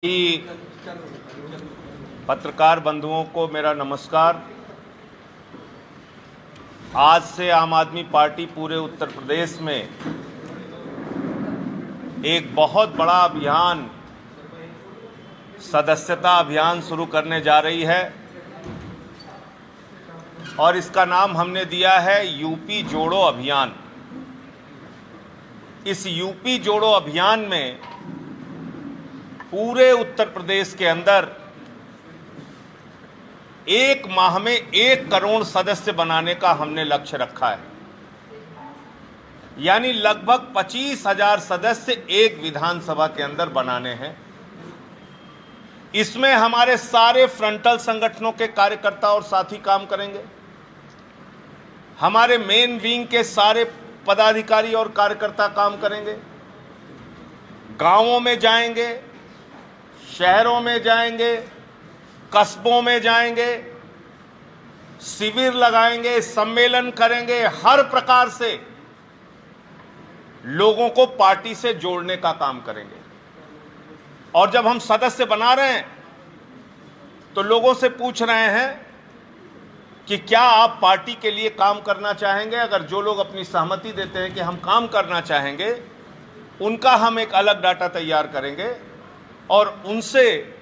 कि पत्रकार बंधुओं को मेरा नमस्कार। आज से आम आदमी पार्टी पूरे उत्तर प्रदेश में एक बहुत बड़ा अभियान, सदस्यता अभियान शुरू करने जा रही है और इसका नाम हमने दिया है यूपी जोड़ो अभियान। इस यूपी जोड़ो अभियान में पूरे उत्तर प्रदेश के अंदर एक माह में 1 करोड़ सदस्य बनाने का हमने लक्ष्य रखा है, यानी लगभग 25,000 सदस्य एक विधानसभा के अंदर बनाने हैं। इसमें हमारे सारे फ्रंटल संगठनों के कार्यकर्ता और साथी काम करेंगे। हमारे मेन विंग के सारे पदाधिकारी और कार्यकर्ता काम करेंगे। गांवों में जाएंगे, शहरों में जाएंगे, कस्बों में जाएंगे, शिविर लगाएंगे, सम्मेलन करेंगे, हर प्रकार से लोगों को पार्टी से जोड़ने का काम करेंगे। और जब हम सदस्य बना रहे हैं तो लोगों से पूछ रहे हैं कि क्या आप पार्टी के लिए काम करना चाहेंगे। अगर जो लोग अपनी सहमति देते हैं कि हम काम करना चाहेंगे, उनका हम एक अलग डाटा तैयार करेंगे और उनसे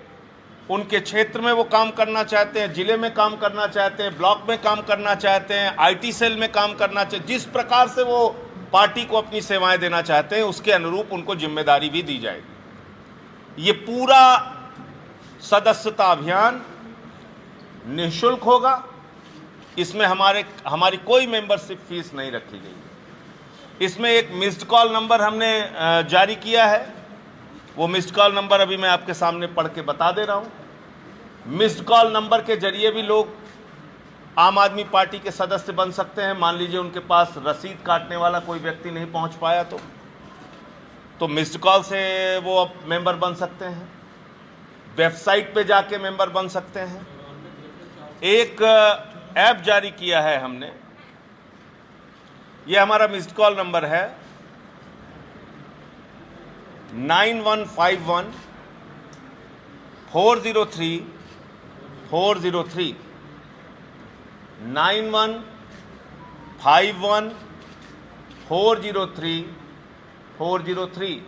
उनके क्षेत्र में वो काम करना चाहते हैं, जिले में काम करना चाहते हैं, ब्लॉक में काम करना चाहते हैं, आईटी सेल में काम करना चाहते हैं, जिस प्रकार से वो पार्टी को अपनी सेवाएं देना चाहते हैं उसके अनुरूप उनको जिम्मेदारी भी दी जाएगी। ये पूरा सदस्यता अभियान निःशुल्क होगा। इसमें हमारी कोई मेंबरशिप फीस नहीं रखी गई। इसमें एक मिस्ड कॉल नंबर हमने जारी किया है। वो मिस्ड कॉल नंबर अभी मैं आपके सामने पढ़ के बता दे रहा हूं। मिस्ड कॉल नंबर के जरिए भी लोग आम आदमी पार्टी के सदस्य बन सकते हैं। मान लीजिए उनके पास रसीद काटने वाला कोई व्यक्ति नहीं पहुंच पाया तो मिस्ड कॉल से वो अब मेंबर बन सकते हैं। वेबसाइट पे जाके मेंबर बन सकते हैं। एक ऐप जारी किया है हमने, ये हमारा मिस्ड कॉल नंबर है 9151 403 403 9151 403 403।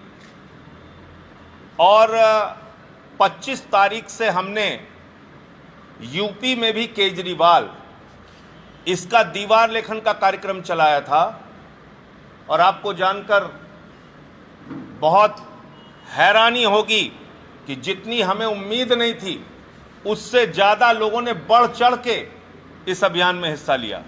और 25 तारीख से हमने यूपी में भी केजरीवाल इसका दीवार लेखन का कार्यक्रम चलाया था और आपको जानकर बहुत हैरानी होगी कि जितनी हमें उम्मीद नहीं थी उससे ज्यादा लोगों ने बढ़ चढ़ के इस अभियान में हिस्सा लिया।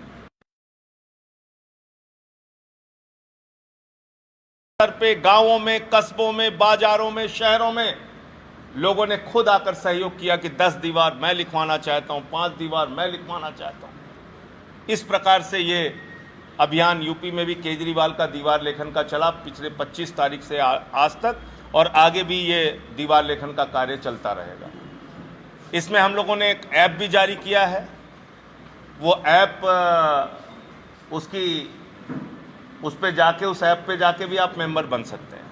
स्तर पे गांवों में, कस्बों में, बाजारों में, शहरों में लोगों ने खुद आकर सहयोग किया कि 10 दीवार मैं लिखवाना चाहता हूं, 5 दीवार मैं लिखवाना चाहता हूं। इस प्रकार से ये अभियान यूपी में भी केजरीवाल का दीवार लेखन का चला पिछले 25 तारीख से आज तक, और आगे भी ये दीवार लेखन का कार्य चलता रहेगा। इसमें हम लोगों ने एक ऐप भी जारी किया है। वो ऐप उस ऐप पे जाके भी आप मेंबर बन सकते हैं।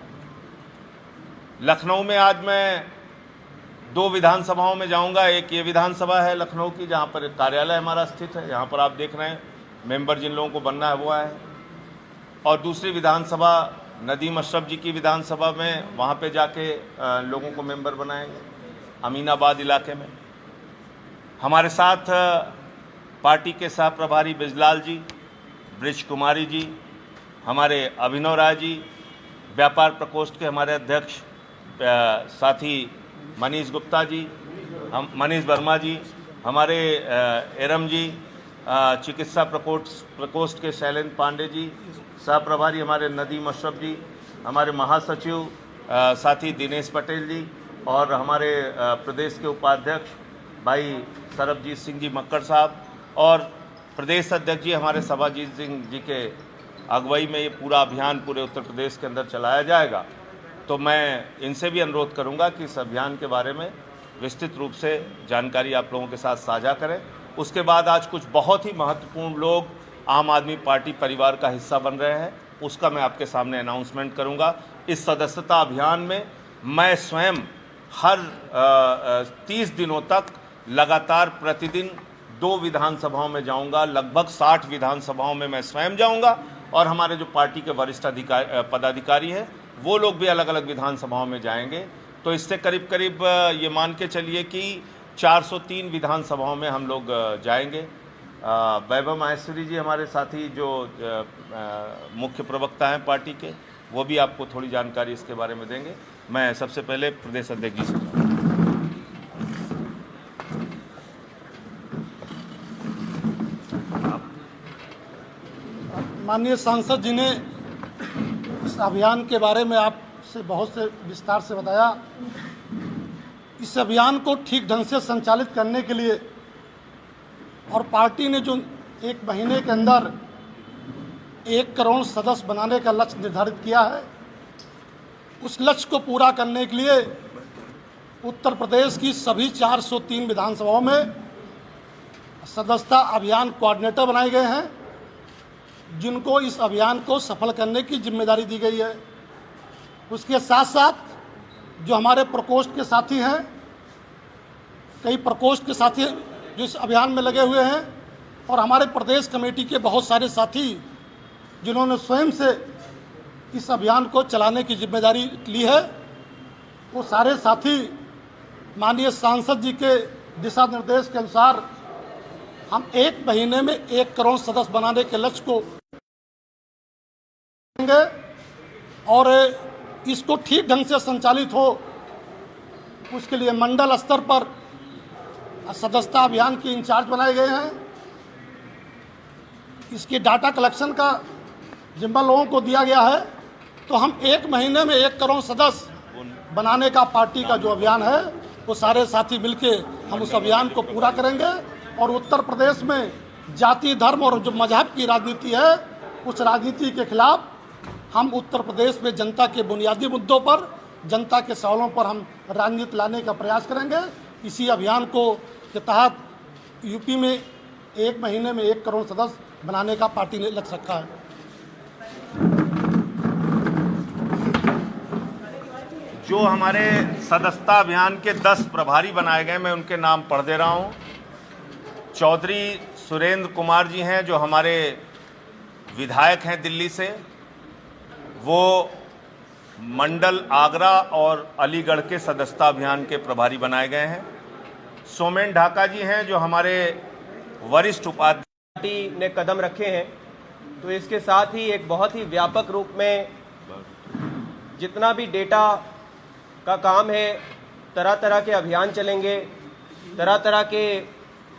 लखनऊ में आज मैं 2 विधानसभाओं में जाऊंगा। एक ये विधानसभा है लखनऊ की, जहां पर कार्यालय हमारा स्थित है। यहाँ पर आप देख रहे हैं मेंबर जिन लोगों को बनना है वो आए। और दूसरी विधानसभा नदीम अशरफ जी की विधानसभा में, वहाँ पे जाके लोगों को मेंबर बनाएंगे। अमीनाबाद इलाके में हमारे साथ पार्टी के सह प्रभारी बिजलाल जी, ब्रिज कुमारी जी, हमारे अभिनव राय जी, व्यापार प्रकोष्ठ के हमारे अध्यक्ष साथी मनीष गुप्ता जी, मनीष वर्मा जी, हमारे एरम जी, चिकित्सा प्रकोष्ठ के शैलेंद्र पांडे जी, सह प्रभारी हमारे नदीम अशरफ जी, हमारे महासचिव साथी दिनेश पटेल जी, और हमारे प्रदेश के उपाध्यक्ष भाई सरबजीत सिंह जी मक्कड़ साहब, और प्रदेश अध्यक्ष जी हमारे सभाजीत सिंह जी के अगुवाई में ये पूरा अभियान पूरे उत्तर प्रदेश के अंदर चलाया जाएगा। तो मैं इनसे भी अनुरोध करूंगा कि इस अभियान के बारे में विस्तृत रूप से जानकारी आप लोगों के साथ साझा करें। उसके बाद आज कुछ बहुत ही महत्वपूर्ण लोग आम आदमी पार्टी परिवार का हिस्सा बन रहे हैं, उसका मैं आपके सामने अनाउंसमेंट करूंगा। इस सदस्यता अभियान में मैं स्वयं हर 30 दिनों तक लगातार प्रतिदिन 2 विधानसभाओं में जाऊंगा। लगभग 60 विधानसभाओं में मैं स्वयं जाऊंगा और हमारे जो पार्टी के वरिष्ठ पदाधिकारी हैं वो लोग भी अलग अलग विधानसभाओं में जाएंगे। तो इससे करीब करीब ये मान के चलिए कि 403 विधानसभाओं में हम लोग जाएंगे। वैभव माहेश्वरी जी हमारे साथी जो मुख्य प्रवक्ता हैं पार्टी के, वो भी आपको थोड़ी जानकारी इसके बारे में देंगे। मैं सबसे पहले प्रदेश अध्यक्ष जी से माननीय सांसद जी ने इस अभियान के बारे में आपसे बहुत से विस्तार से बताया। इस अभियान को ठीक ढंग से संचालित करने के लिए और पार्टी ने जो 1 महीने के अंदर 1 करोड़ सदस्य बनाने का लक्ष्य निर्धारित किया है, उस लक्ष्य को पूरा करने के लिए उत्तर प्रदेश की सभी 403 विधानसभाओं में सदस्यता अभियान कोऑर्डिनेटर बनाए गए हैं, जिनको इस अभियान को सफल करने की जिम्मेदारी दी गई है। उसके साथ साथ जो हमारे प्रकोष्ठ के साथी हैं, कई प्रकोष्ठ के साथी जो इस अभियान में लगे हुए हैं, और हमारे प्रदेश कमेटी के बहुत सारे साथी जिन्होंने स्वयं से इस अभियान को चलाने की जिम्मेदारी ली है, वो सारे साथी माननीय सांसद जी के दिशा निर्देश के अनुसार हम 1 महीने में 1 करोड़ सदस्य बनाने के लक्ष्य को और इसको ठीक ढंग से संचालित हो, उसके लिए मंडल स्तर पर सदस्यता अभियान के इंचार्ज बनाए गए हैं। इसकी डाटा कलेक्शन का जिम्मा लोगों को दिया गया है। तो हम 1 महीने में 1 करोड़ सदस्य बनाने का पार्टी का जो अभियान है, वो सारे साथी मिलके हम उस अभियान को पूरा करेंगे। और उत्तर प्रदेश में जाति, धर्म और जो मजहब की राजनीति है, उस राजनीति के खिलाफ हम उत्तर प्रदेश में जनता के बुनियादी मुद्दों पर, जनता के सवालों पर हम राजनीति लाने का प्रयास करेंगे। इसी अभियान को के तहत यूपी में 1 महीने में 1 करोड़ सदस्य बनाने का पार्टी ने लक्ष्य रखा है। जो हमारे सदस्यता अभियान के 10 प्रभारी बनाए गए, मैं उनके नाम पढ़ दे रहा हूँ। चौधरी सुरेंद्र कुमार जी हैं, जो हमारे विधायक हैं दिल्ली से, वो मंडल आगरा और अलीगढ़ के सदस्यता अभियान के प्रभारी बनाए गए हैं। सोमेन ढाका जी हैं, जो हमारे वरिष्ठ उपाध्यक्ष पार्टी ने कदम रखे हैं। तो इसके साथ ही एक बहुत ही व्यापक रूप में जितना भी डेटा का काम है, तरह तरह के अभियान चलेंगे, तरह तरह के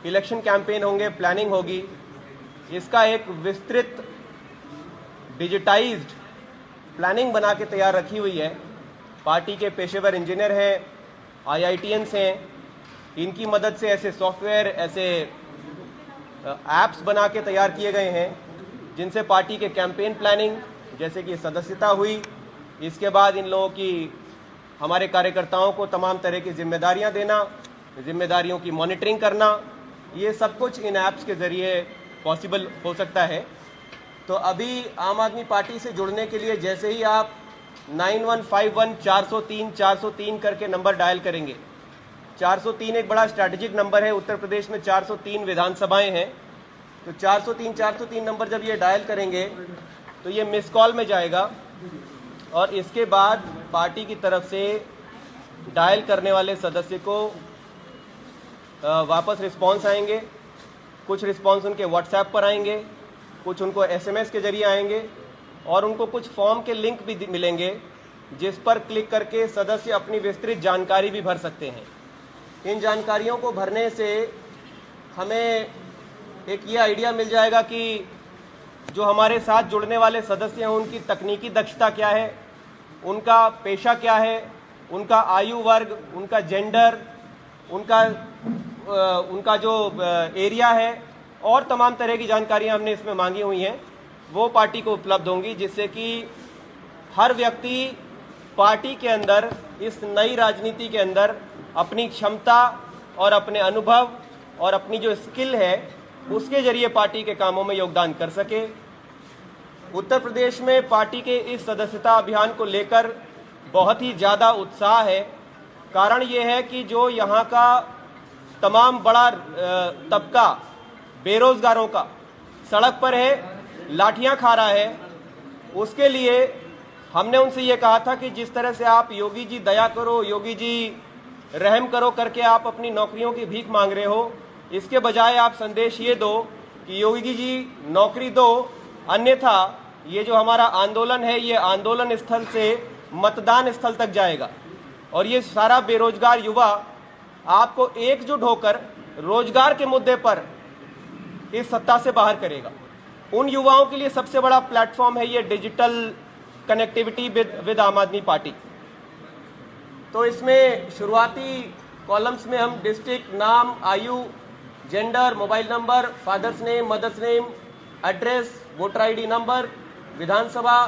इलेक्शन कैंपेन होंगे, प्लानिंग होगी। इसका एक विस्तृत डिजिटाइज्ड प्लानिंग बना के तैयार रखी हुई है। पार्टी के पेशेवर इंजीनियर हैं, IITians हैं, इनकी मदद से ऐसे सॉफ्टवेयर, ऐसे ऐप्स बना के तैयार किए गए हैं, जिनसे पार्टी के कैंपेन प्लानिंग, जैसे कि सदस्यता हुई, इसके बाद इन लोगों की, हमारे कार्यकर्ताओं को तमाम तरह की जिम्मेदारियां देना, जिम्मेदारियों की मॉनिटरिंग करना, ये सब कुछ इन ऐप्स के ज़रिए पॉसिबल हो सकता है। तो अभी आम आदमी पार्टी से जुड़ने के लिए जैसे ही आप 9151 403 403 करके नंबर डायल करेंगे, 403 एक बड़ा स्ट्रैटेजिक नंबर है। उत्तर प्रदेश में 403 विधानसभाएं हैं, तो 403 नंबर जब ये डायल करेंगे तो ये मिस कॉल में जाएगा, और इसके बाद पार्टी की तरफ से डायल करने वाले सदस्य को वापस रिस्पांस आएंगे। कुछ रिस्पांस उनके व्हाट्सएप पर आएंगे, कुछ उनको SMS के जरिए आएंगे, और उनको कुछ फॉर्म के लिंक भी मिलेंगे, जिस पर क्लिक करके सदस्य अपनी विस्तृत जानकारी भी भर सकते हैं। इन जानकारियों को भरने से हमें एक ये आइडिया मिल जाएगा कि जो हमारे साथ जुड़ने वाले सदस्य हैं, उनकी तकनीकी दक्षता क्या है, उनका पेशा क्या है, उनका आयु वर्ग, उनका जेंडर, उनका जो एरिया है, और तमाम तरह की जानकारियां हमने इसमें मांगी हुई हैं, वो पार्टी को उपलब्ध होंगी, जिससे कि हर व्यक्ति पार्टी के अंदर, इस नई राजनीति के अंदर अपनी क्षमता और अपने अनुभव और अपनी जो स्किल है, उसके जरिए पार्टी के कामों में योगदान कर सके। उत्तर प्रदेश में पार्टी के इस सदस्यता अभियान को लेकर बहुत ही ज़्यादा उत्साह है। कारण ये है कि जो यहाँ का तमाम बड़ा तबका बेरोजगारों का सड़क पर है, लाठियां खा रहा है। उसके लिए हमने उनसे ये कहा था कि जिस तरह से आप योगी जी दया करो, योगी जी रहम करो करके आप अपनी नौकरियों की भीख मांग रहे हो, इसके बजाय आप संदेश ये दो कि योगी जी नौकरी दो, अन्यथा ये जो हमारा आंदोलन है ये आंदोलन स्थल से मतदान स्थल तक जाएगा और ये सारा बेरोजगार युवा आपको एकजुट होकर रोजगार के मुद्दे पर इस सत्ता से बाहर करेगा। उन युवाओं के लिए सबसे बड़ा प्लेटफॉर्म है ये डिजिटल कनेक्टिविटी विद आम आदमी पार्टी। तो इसमें शुरुआती कॉलम्स में हम डिस्ट्रिक्ट, नाम, आयु, gender, mobile number, father's name, mother's name, address, voter ID number, विधानसभा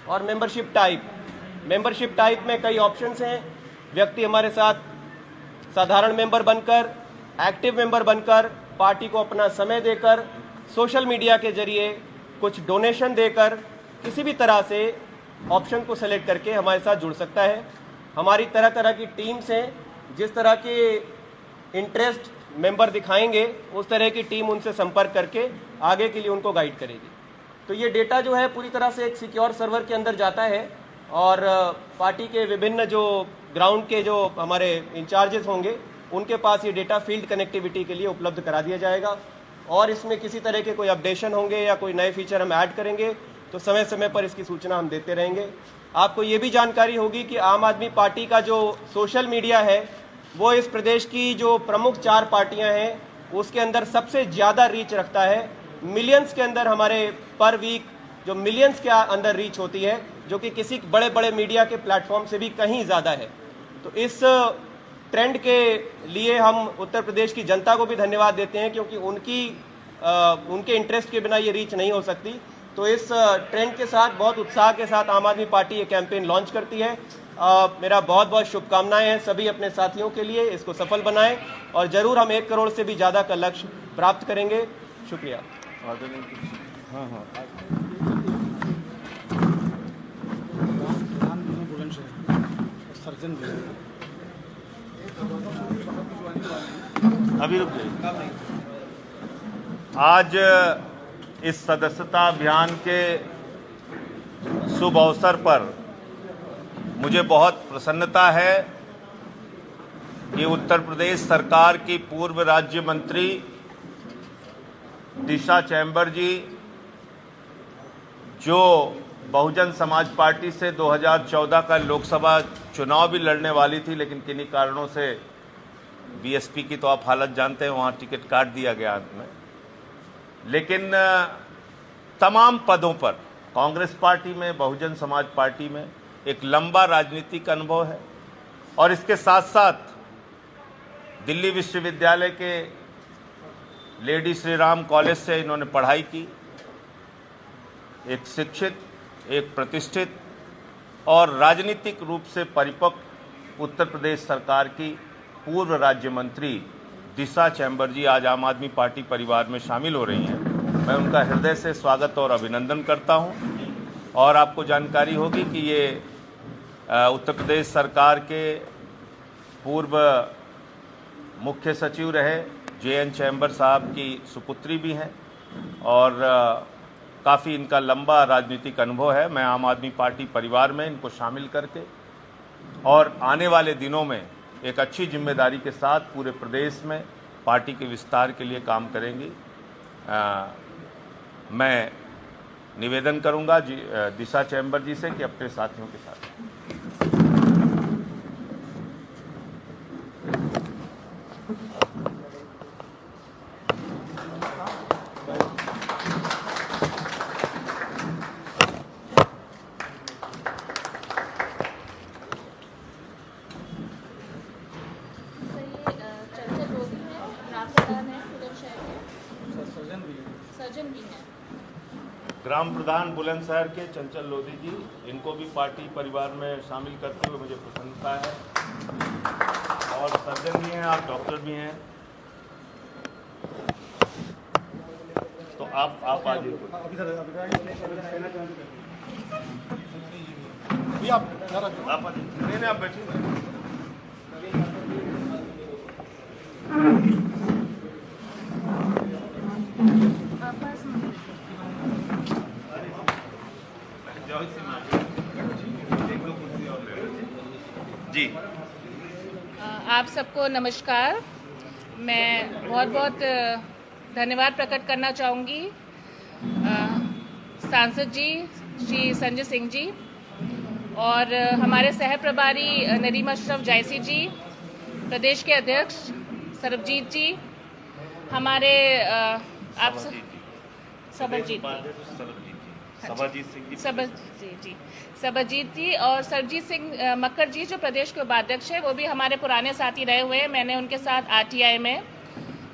और मेंबरशिप टाइप। मेंबरशिप टाइप में कई ऑप्शंस हैं। व्यक्ति हमारे साथ साधारण मेंबर बनकर, एक्टिव मेंबर बनकर, पार्टी को अपना समय देकर, सोशल मीडिया के जरिए कुछ डोनेशन देकर, किसी भी तरह से ऑप्शन को सेलेक्ट करके हमारे साथ जुड़ सकता है। हमारी तरह तरह की टीम्स हैं, जिस तरह के इंटरेस्ट मेंबर दिखाएंगे उस तरह की टीम उनसे संपर्क करके आगे के लिए उनको गाइड करेगी। तो ये डेटा जो है पूरी तरह से एक सिक्योर सर्वर के अंदर जाता है और पार्टी के विभिन्न जो ग्राउंड के जो हमारे इंचार्जेस होंगे उनके पास ये डेटा फील्ड कनेक्टिविटी के लिए उपलब्ध करा दिया जाएगा और इसमें किसी तरह के कोई अपडेशन होंगे या कोई नए फीचर हम ऐड करेंगे तो समय समय पर इसकी सूचना हम देते रहेंगे। आपको ये भी जानकारी होगी कि आम आदमी पार्टी का जो सोशल मीडिया है वो इस प्रदेश की जो प्रमुख 4 पार्टियां हैं उसके अंदर सबसे ज़्यादा रीच रखता है। मिलियंस के अंदर हमारे पर वीक जो मिलियंस के अंदर रीच होती है, जो कि किसी बड़े बड़े मीडिया के प्लेटफॉर्म से भी कहीं ज़्यादा है। तो इस ट्रेंड के लिए हम उत्तर प्रदेश की जनता को भी धन्यवाद देते हैं, क्योंकि उनके इंटरेस्ट के बिना ये रीच नहीं हो सकती। तो इस ट्रेंड के साथ बहुत उत्साह के साथ आम आदमी पार्टी ये कैंपेन लॉन्च करती है। मेरा बहुत बहुत शुभकामनाएं हैं सभी अपने साथियों के लिए, इसको सफल बनाएं और जरूर हम 1 करोड़ से भी ज़्यादा का लक्ष्य प्राप्त करेंगे। शुक्रिया। अभी रुक जाइए। आज इस सदस्यता अभियान के शुभ अवसर पर मुझे बहुत प्रसन्नता है कि उत्तर प्रदेश सरकार की पूर्व राज्य मंत्री दिशा चैंबर जी, जो बहुजन समाज पार्टी से 2014 का लोकसभा चुनाव भी लड़ने वाली थी, लेकिन किन्हीं कारणों से बीएसपी की तो आप हालत जानते हैं, वहाँ टिकट काट दिया गया अंत में। लेकिन तमाम पदों पर कांग्रेस पार्टी में, बहुजन समाज पार्टी में एक लंबा राजनीतिक अनुभव है और इसके साथ साथ दिल्ली विश्वविद्यालय के लेडी श्री राम कॉलेज से इन्होंने पढ़ाई की। एक शिक्षित, एक प्रतिष्ठित और राजनीतिक रूप से परिपक्व उत्तर प्रदेश सरकार की पूर्व राज्य मंत्री दिशा चैंबर जी आज आम आदमी पार्टी परिवार में शामिल हो रही हैं। मैं उनका हृदय से स्वागत और अभिनंदन करता हूं। और आपको जानकारी होगी कि ये उत्तर प्रदेश सरकार के पूर्व मुख्य सचिव रहे JN चैंबर साहब की सुपुत्री भी हैं और काफ़ी इनका लंबा राजनीतिक अनुभव है। मैं आम आदमी पार्टी परिवार में इनको शामिल करके और आने वाले दिनों में एक अच्छी जिम्मेदारी के साथ पूरे प्रदेश में पार्टी के विस्तार के लिए काम करेंगी। मैं निवेदन करूंगा दिशा चैंबर जी से कि अपने साथियों के साथ सर्जन भी हैं। ग्राम प्रधान बुलंदशहर के चंचल लोधी जी, इनको भी पार्टी परिवार में शामिल करते हुए मुझे प्रसन्नता है। और सर्जन भी हैं, आप डॉक्टर भी हैं, तो आप आ जाइए। आप बैठिए। आप सबको नमस्कार। मैं बहुत बहुत धन्यवाद प्रकट करना चाहूँगी सांसद जी श्री संजय सिंह जी और हमारे सह प्रभारी नरीम अशरफ जायसी जी, प्रदेश के अध्यक्ष सरबजीत जी, हमारे आप सबरजीत जी और सरबजीत सिंह मक्कर जी जो प्रदेश के उपाध्यक्ष है, वो भी हमारे पुराने साथी रहे हुए हैं। मैंने उनके साथ आरटीआई में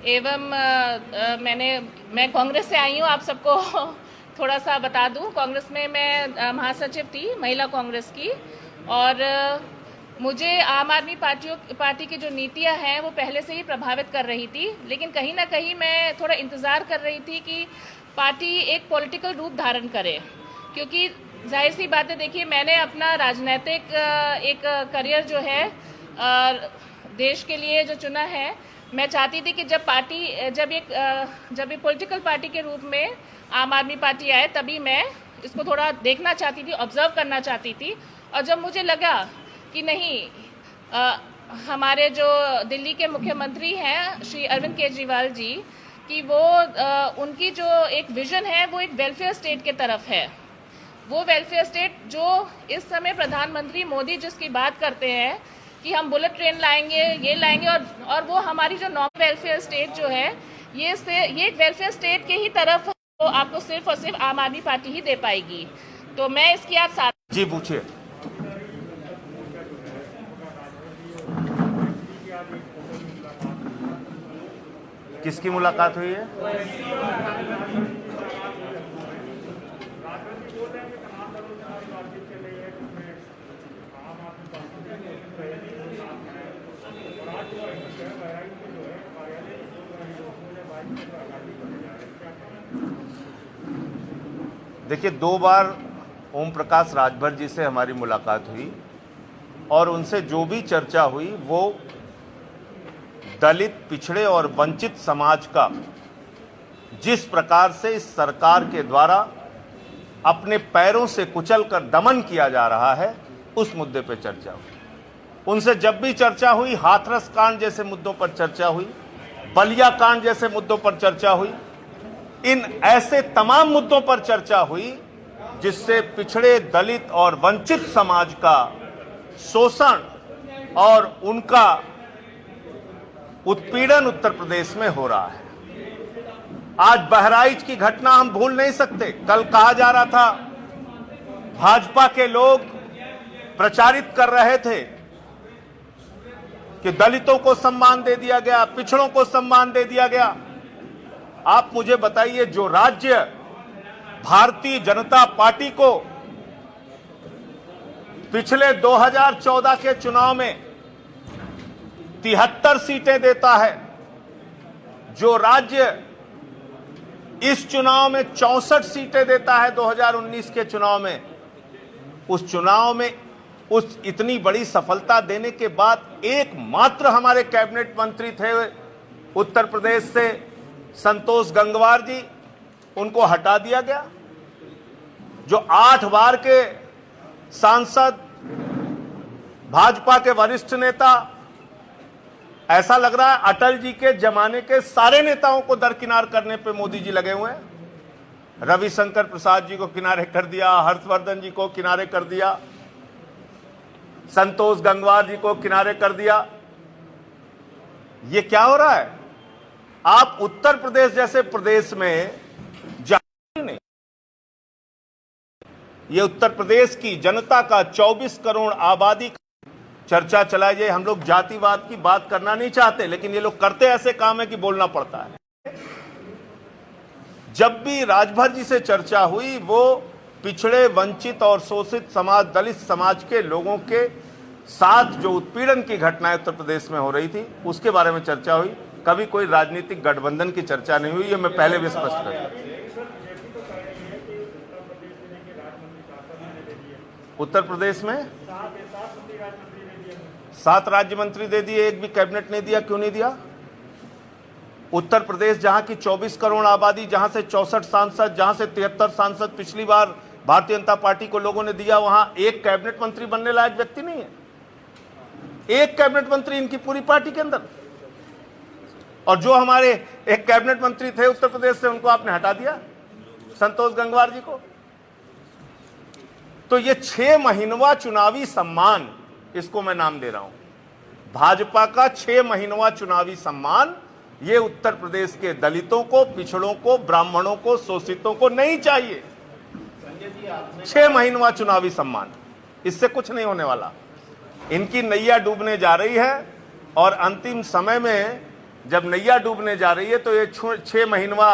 एवं मैं कांग्रेस से आई हूँ। आप सबको थोड़ा सा बता दूं, कांग्रेस में मैं महासचिव थी महिला कांग्रेस की, और मुझे आम आदमी पार्टी की जो नीतियां हैं वो पहले से ही प्रभावित कर रही थी, लेकिन कहीं ना कहीं मैं थोड़ा इंतज़ार कर रही थी कि पार्टी एक पॉलिटिकल रूप धारण करे, क्योंकि जाहिर सी बात है, देखिए मैंने अपना राजनीतिक एक करियर जो है देश के लिए जो चुना है, मैं चाहती थी कि जब एक पॉलिटिकल पार्टी के रूप में आम आदमी पार्टी आए, तभी मैं इसको थोड़ा देखना चाहती थी, ऑब्जर्व करना चाहती थी। और जब मुझे लगा कि नहीं, हमारे जो दिल्ली के मुख्यमंत्री हैं श्री अरविंद केजरीवाल जी, कि वो उनकी जो एक विजन है वो एक वेलफेयर स्टेट के तरफ है। वो वेलफेयर स्टेट जो इस समय प्रधानमंत्री मोदी जिसकी बात करते हैं कि हम बुलेट ट्रेन लाएंगे, ये लाएंगे, और वो हमारी जो नॉन वेलफेयर स्टेट जो है, ये एक वेलफेयर स्टेट के ही तरफ तो आपको सिर्फ और सिर्फ आम आदमी पार्टी ही दे पाएगी। तो मैं इसकी आज साथ जी पूछिए। किसकी मुलाकात हुई है? देखिए, 2 बार ओम प्रकाश राजभर जी से हमारी मुलाकात हुई और उनसे जो भी चर्चा हुई वो दलित, पिछड़े और वंचित समाज का जिस प्रकार से इस सरकार के द्वारा अपने पैरों से कुचलकर दमन किया जा रहा है, उस मुद्दे पर चर्चा हुई। उनसे जब भी चर्चा हुई, हाथरस कांड जैसे मुद्दों पर चर्चा हुई, बलिया कांड जैसे मुद्दों पर चर्चा हुई, इन ऐसे तमाम मुद्दों पर चर्चा हुई जिससे पिछड़े, दलित और वंचित समाज का शोषण और उनका उत्पीड़न उत्तर प्रदेश में हो रहा है। आज बहराइच की घटना हम भूल नहीं सकते। कल कहा जा रहा था, भाजपा के लोग प्रचारित कर रहे थे कि दलितों को सम्मान दे दिया गया, पिछड़ों को सम्मान दे दिया गया। आप मुझे बताइए, जो राज्य भारतीय जनता पार्टी को पिछले 2014 के चुनाव में 73 सीटें देता है, जो राज्य इस चुनाव में 64 सीटें देता है 2019 के चुनाव में, उस चुनाव में उस इतनी बड़ी सफलता देने के बाद एकमात्र हमारे कैबिनेट मंत्री थे उत्तर प्रदेश से संतोष गंगवार जी, उनको हटा दिया गया। जो 8 बार के सांसद, भाजपा के वरिष्ठ नेता, ऐसा लग रहा है अटल जी के जमाने के सारे नेताओं को दरकिनार करने पे मोदी जी लगे हुए हैं। रविशंकर प्रसाद जी को किनारे कर दिया, हर्षवर्धन जी को किनारे कर दिया, संतोष गंगवार जी को किनारे कर दिया। ये क्या हो रहा है? आप उत्तर प्रदेश जैसे प्रदेश में जाते नहीं। ये उत्तर प्रदेश की जनता का 24 करोड़ आबादी का चर्चा चलाई जाए। हम लोग जातिवाद की बात करना नहीं चाहते, लेकिन ये लोग करते ऐसे काम है कि बोलना पड़ता है। जब भी राजभर जी से चर्चा हुई, वो पिछड़े, वंचित और शोषित समाज, दलित समाज के लोगों के साथ जो उत्पीड़न की घटनाएं उत्तर प्रदेश में हो रही थी, उसके बारे में चर्चा हुई। कभी कोई राजनीतिक गठबंधन की चर्चा नहीं हुई। ये मैं पहले भी स्पष्ट कर दूं। उत्तर प्रदेश में 7 राज्य मंत्री दे दिए, एक भी कैबिनेट नहीं दिया। क्यों नहीं दिया? उत्तर प्रदेश जहां की 24 करोड़ आबादी, जहां से 64 सांसद, जहां से 73 सांसद पिछली बार भारतीय जनता पार्टी को लोगों ने दिया, वहां एक कैबिनेट मंत्री बनने लायक व्यक्ति नहीं है। एक कैबिनेट मंत्री इनकी पूरी पार्टी के अंदर। और जो हमारे एक कैबिनेट मंत्री थे उत्तर प्रदेश से, उनको आपने हटा दिया, संतोष गंगवार जी को। तो ये 6 महीनवा चुनावी सम्मान, इसको मैं नाम दे रहा हूं, भाजपा का 6 महीनवा चुनावी सम्मान, ये उत्तर प्रदेश के दलितों को, पिछड़ों को, ब्राह्मणों को, शोषितों को नहीं चाहिए। 6 महीनवा चुनावी सम्मान, इससे कुछ नहीं होने वाला। इनकी नैया डूबने जा रही है, और अंतिम समय में जब नैया डूबने जा रही है तो ये 6 महीनवा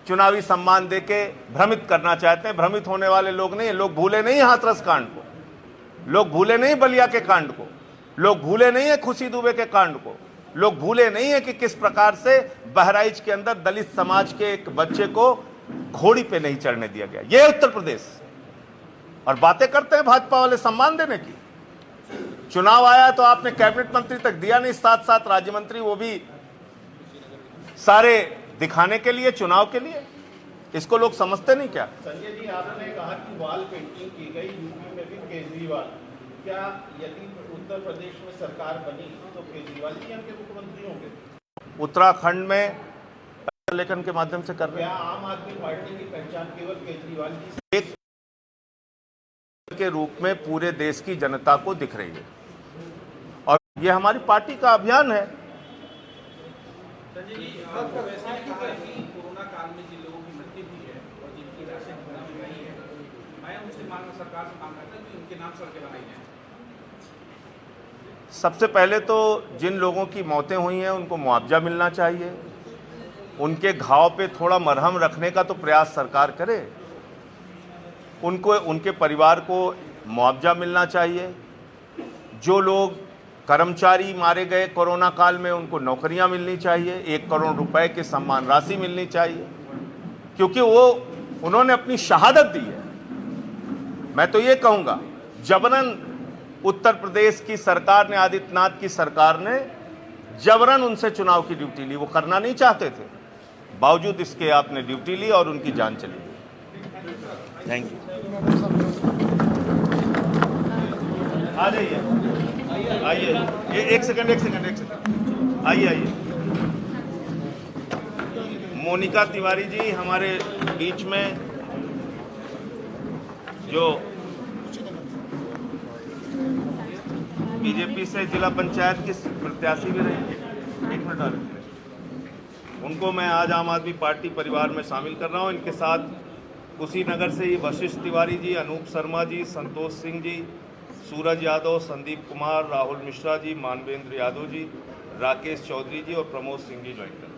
चुनावी सम्मान देके भ्रमित करना चाहते हैं। भ्रमित होने वाले लोग नहीं, लोग भूले नहीं हाथरस कांड को, लोग भूले नहीं बलिया के कांड को, लोग भूले नहीं है खुशी दुबे के कांड को, लोग भूले नहीं है कि किस प्रकार से बहराइच के अंदर दलित समाज के एक बच्चे को घोड़ी पे नहीं चढ़ने दिया गया। ये उत्तर प्रदेश। और बातें करते हैं भाजपा वाले सम्मान देने की। चुनाव आया तो आपने कैबिनेट मंत्री तक दिया नहीं, 7 राज्य मंत्री, वो भी सारे दिखाने के लिए, चुनाव के लिए। इसको लोग समझते नहीं क्या? संजय जी, आपने कहा कि वॉल पेंटिंग की गई यूपी में भी केजरीवाल, क्या यदि उत्तर प्रदेश में सरकार बनी तो केजरीवाल जी यहाँ के मुख्यमंत्री होंगे? उत्तराखंड में लेखन के माध्यम से कर रहे क्या हैं। आम आदमी पार्टी की पहचान केवल केजरीवाल जी एक के रूप में पूरे देश की जनता को दिख रही है, और ये हमारी पार्टी का अभियान है। संजय जी, वैसे ही कहा कि कोरोना काल में जिन लोगों की मृत्यु हुई है और जिनकी राशन बनी नहीं है, मैं उनसे सरकार से मांग रहा था कि उनके नाम सड़कें बनाई जाएं। सबसे पहले तो जिन लोगों की मौतें हुई हैं उनको मुआवजा मिलना चाहिए। उनके घाव पे थोड़ा मरहम रखने का तो प्रयास सरकार करे। उनको, उनके परिवार को मुआवजा मिलना चाहिए। जो लोग कर्मचारी मारे गए कोरोना काल में, उनको नौकरियां मिलनी चाहिए। 1 करोड़ रुपए की सम्मान राशि मिलनी चाहिए, क्योंकि उन्होंने अपनी शहादत दी है। मैं तो ये कहूँगा, जबरन उत्तर प्रदेश की सरकार ने, आदित्यनाथ की सरकार ने जबरन उनसे चुनाव की ड्यूटी ली। वो करना नहीं चाहते थे, बावजूद इसके आपने ड्यूटी ली और उनकी जान चली गई। Thank you. आ जाइए, आइए, ये एक सेकंड आइए। मोनिका तिवारी जी हमारे बीच में, जो बीजेपी से जिला पंचायत की प्रत्याशी भी रही, 1 मिनट आ रहे, उनको मैं आज आम आदमी पार्टी परिवार में शामिल कर रहा हूं। इनके साथ कुशीनगर से ही वशिष्ठ तिवारी जी, अनूप शर्मा जी, संतोष सिंह जी, सूरज यादव, संदीप कुमार, राहुल मिश्रा जी, मानवेंद्र यादव जी, राकेश चौधरी जी और प्रमोद सिंह जी ज्वाइन कर।